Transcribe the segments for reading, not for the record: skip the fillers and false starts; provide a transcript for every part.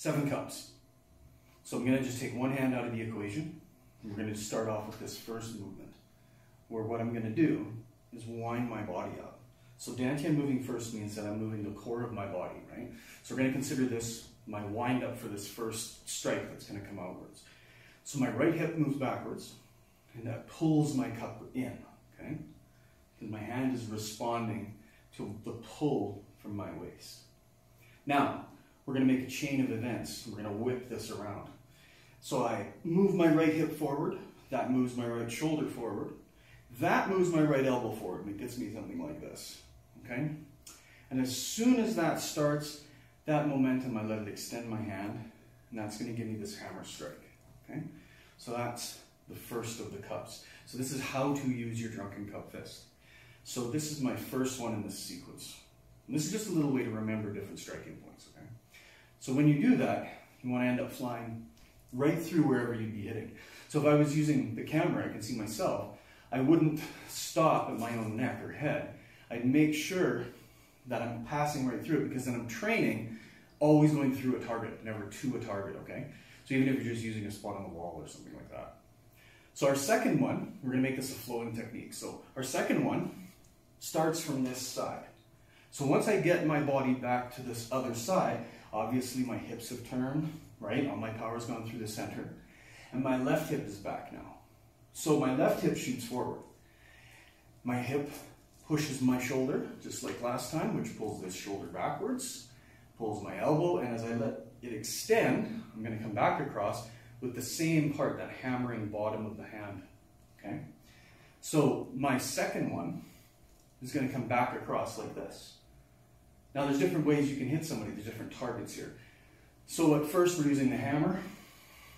7 cups. So I'm going to just take one hand out of the equation. We're going to start off with this first movement, where what I'm going to do is wind my body up. So dantian moving first means that I'm moving the core of my body, right? So we're going to consider this my wind up for this first strike that's going to come outwards. So my right hip moves backwards, and that pulls my cup in, okay? And my hand is responding to the pull from my waist. Now, we're going to make a chain of events. We're going to whip this around. So I move my right hip forward, that moves my right shoulder forward, that moves my right elbow forward, and it gets me something like this, okay? And as soon as that starts, that momentum, I let it extend my hand, and that's going to give me this hammer strike, okay? So that's the first of the cups. So this is how to use your drunken cup fist. So this is my first one in this sequence. And this is just a little way to remember different striking points, okay? So when you do that, you want to end up flying right through wherever you'd be hitting. So if I was using the camera, I can see myself, I wouldn't stop at my own neck or head. I'd make sure that I'm passing right through it, because then I'm training always going through a target, never to a target, okay? So even if you're just using a spot on the wall or something like that. So our second one, we're going to make this a flowing technique. So our second one starts from this side. So once I get my body back to this other side, obviously my hips have turned, right? All my power's gone through the center. And my left hip is back now. So my left hip shoots forward. My hip pushes my shoulder, just like last time, which pulls this shoulder backwards, pulls my elbow, and as I let it extend, I'm going to come back across with the same part, that hammering bottom of the hand, okay? So my second one is going to come back across like this. Now there's different ways you can hit somebody, there's different targets here. So at first we're using the hammer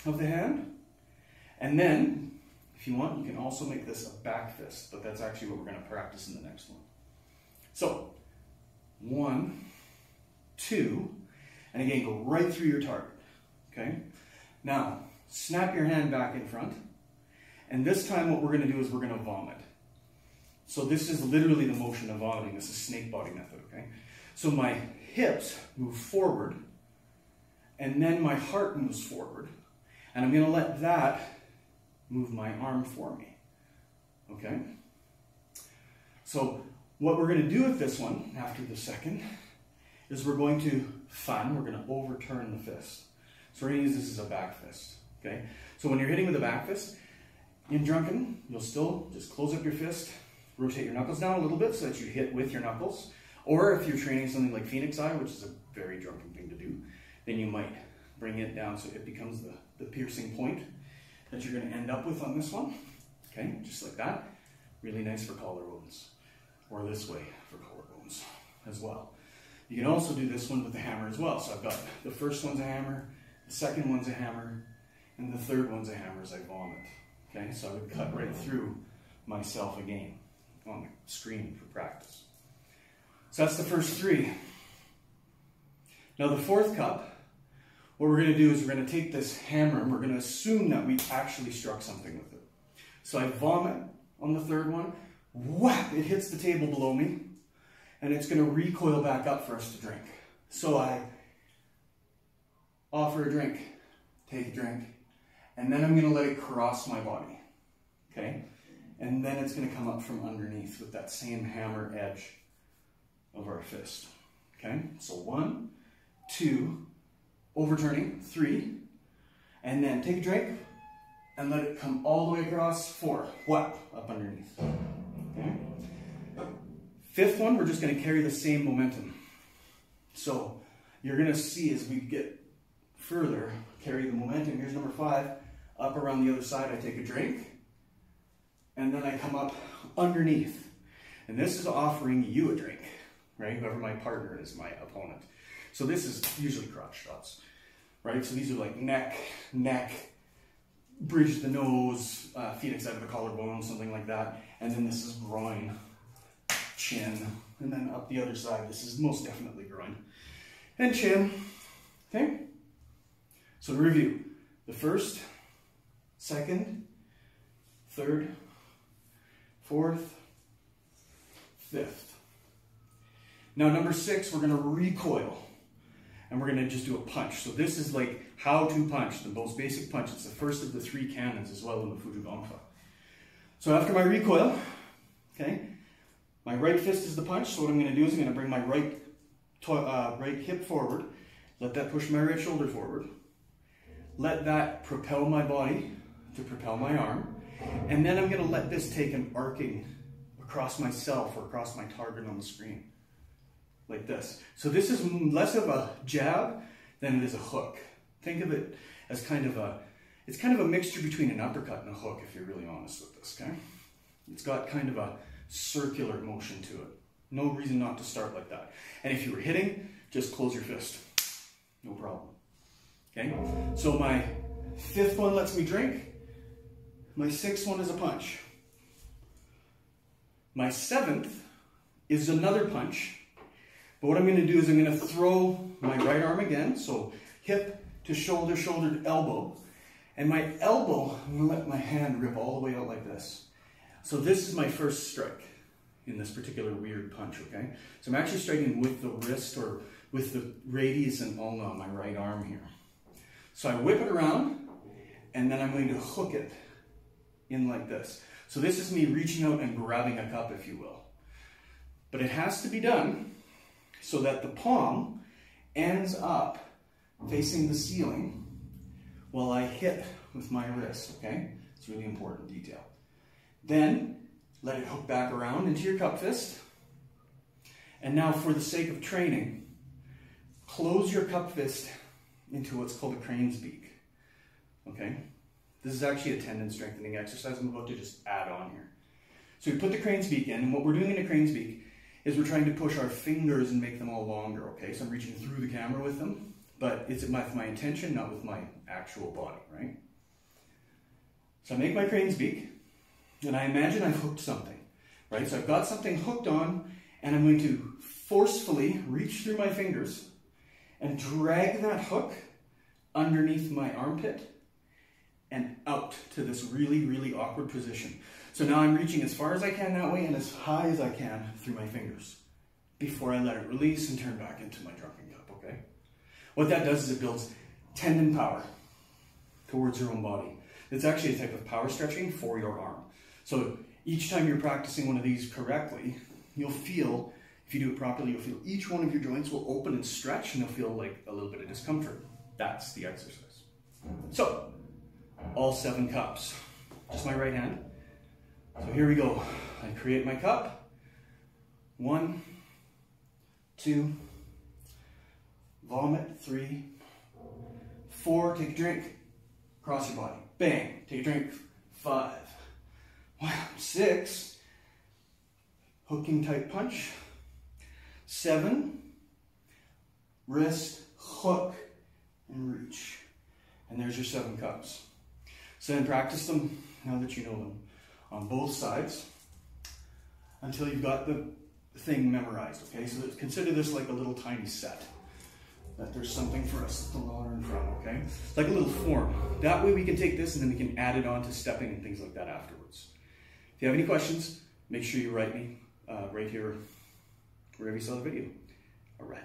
of the hand, and then if you want, you can also make this a back fist, but that's actually what we're going to practice in the next one. So 1, 2, and again, go right through your target, okay? Now, snap your hand back in front, and this time what we're going to do is we're going to vomit. So this is literally the motion of vomiting. This is snake body method, okay? So my hips move forward, and then my heart moves forward, and I'm going to let that move my arm for me, okay? So what we're going to do with this one, after the second, is we're going to we're going to overturn the fist. So we're going to use this as a back fist, okay? So when you're hitting with a back fist, in Drunken, you'll still just close up your fist, rotate your knuckles down a little bit so that you hit with your knuckles. Or if you're training something like Phoenix Eye, which is a very Drunken thing to do, then you might bring it down so it becomes the piercing point that you're going to end up with on this one, okay? Just like that. Really nice for collarbones, or this way for collarbones as well. You can also do this one with the hammer as well. So I've got the first one's a hammer, the second one's a hammer, and the third one's a hammer as I vomit. Okay, so I would cut right through myself again on the screen for practice. So that's the first 3. Now the fourth cup, what we're going to do is we're going to take this hammer and we're going to assume that we actually struck something with it. So I vomit on the third one, whap, it hits the table below me, and it's going to recoil back up for us to drink. So I offer a drink, take a drink, and then I'm going to let it cross my body, okay? And then it's going to come up from underneath with that same hammer edge of our fist, okay? So 1, 2, overturning, 3, and then take a drink and let it come all the way across, 4, whap, up underneath, okay? 5th one, we're just going to carry the same momentum. So you're going to see as we get further, carry the momentum. Here's number 5, up around the other side, I take a drink, and then I come up underneath. And this is offering you a drink, right? Whoever my partner is, my opponent. So this is usually crotch shots, right? So these are like neck, bridge the nose, Phoenix out of the collarbone, something like that. And then this is groin, chin, and then up the other side. This is most definitely groin and chin, okay? So to review, the first, second, third, fourth, fifth. Now number 6, we're going to recoil. and we're gonna just do a punch. So this is like how to punch, the most basic punch. It's the first of the 3 canons as well in the Qigong. So after my recoil, okay, my right fist is the punch. So what I'm gonna do is I'm gonna bring my right hip forward, let that push my right shoulder forward, let that propel my body to propel my arm, and then I'm gonna let this take an arcing across myself or across my target on the screen, like this. So this is less of a jab than it is a hook. Think of it as it's kind of a mixture between an uppercut and a hook, if you're really honest with this, okay? It's got kind of a circular motion to it. No reason not to start like that. And if you were hitting, just close your fist. No problem. Okay? So my 5th one lets me drink. My 6th one is a punch. My 7th is another punch. But what I'm going to do is I'm going to throw my right arm again. So hip to shoulder, shoulder to elbow. And my elbow, I'm going to let my hand rip all the way out like this. So this is my first strike in this particular weird punch, okay? So I'm actually striking with the wrist or with the radius and ulna on my right arm here. So I whip it around, and then I'm going to hook it in like this. So this is me reaching out and grabbing a cup, if you will. But it has to be done so that the palm ends up facing the ceiling while I hit with my wrist, okay? It's a really important detail. Then, let it hook back around into your cup fist. And now, for the sake of training, close your cup fist into what's called a crane's beak. Okay? This is actually a tendon strengthening exercise I'm about to just add on here. So we put the crane's beak in, and what we're doing in a crane's beak is we're trying to push our fingers and make them all longer, okay? So I'm reaching through the camera with them, but it's with my intention, not with my actual body, right? So I make my crane's beak, and I imagine I've hooked something, right? So I've got something hooked on, and I'm going to forcefully reach through my fingers and drag that hook underneath my armpit and out to this really, really awkward position. So now I'm reaching as far as I can that way and as high as I can through my fingers before I let it release and turn back into my drunken cup, okay? What that does is it builds tendon power towards your own body. It's actually a type of power stretching for your arm. So each time you're practicing one of these correctly, you'll feel, if you do it properly, you'll feel each one of your joints will open and stretch, and you'll feel like a little bit of discomfort. That's the exercise. So, all 7 cups. Just my right hand. So here we go. I create my cup. 1, 2, vomit, 3, 4, take a drink, cross your body, bang, take a drink, 5, wow, 6, hooking type punch, 7, wrist, hook, and reach. And there's your 7 cups. So then practice them, now that you know them, on both sides until you've got the thing memorized, okay? So consider this like a little tiny set, that there's something for us to learn from, okay? It's like a little form. That way we can take this and then we can add it on to stepping and things like that afterwards. If you have any questions, make sure you write me right here, wherever you saw the video. All right.